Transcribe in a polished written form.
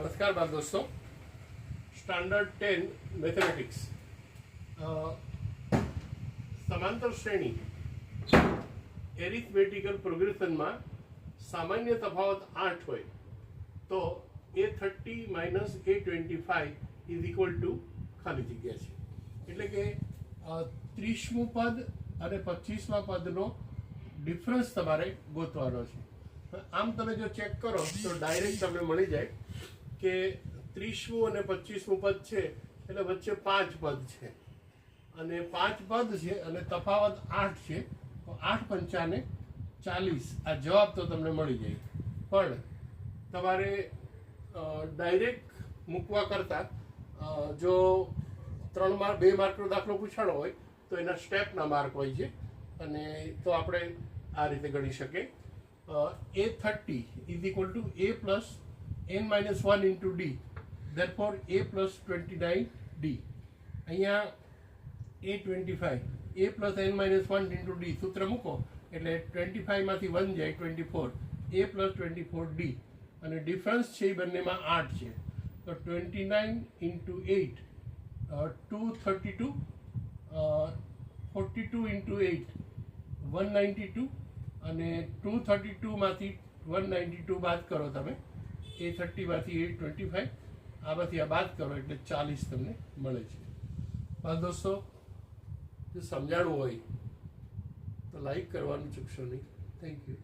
नमस्कार बाल दोस्तों। स्टैंडर्ड 10 मैथमेटिक्स समांतर श्रेणी एरिथमेटिकल प्रोग्रेशन में सामान्य तफावत 8 होय तो A30 minus A25 is equal to खाली जग्या छे। એટલે કે 30મું પદ અને 25મા પદનો ડિફરન્સ તમારે ગોતવાનો છે। આમ તમે જો ચેક કરો તો ડાયરેક્ટ તમને મળી જાય કે 30મું અને 25મું પદ છે એટલે વચ્ચે 5 પદ છે અને 5 પદ છે અને તફાવત 8 છે તો 8 પંચાને 40 આ જવાબ તો તમને મળી જાય। પણ તમારે ડાયરેક્ટ મૂકવા કરતાં જો 2 માર્કનો દાખલો પૂછાણો હોય તો એના સ્ટેપના માર્ક હોય છે અને તો આપણે આ રીતે ગણી શકીએ। A30 is equal to A plus n minus 1 into D, therefore A plus 29D। અહીંયા A25 A plus n minus 1 into D સૂત્ર મૂકો એટલે 25 માંથી 1 જાય 24 A plus 24D અને ડિફરન્સ છે એ બંનેમાં 8 છે તો 29 into 8 232 42 into 8 192 અને 232 માંથી 192 બાદ કરો તમે A30 માંથી A25 આમાંથી આ બાદ કરો એટલે 40 તમને મળે છે। બાદ દોસ્તો જો સમજાણું હોય તો લાઈક કરવાનું ચૂકશો નહીં। Thank you.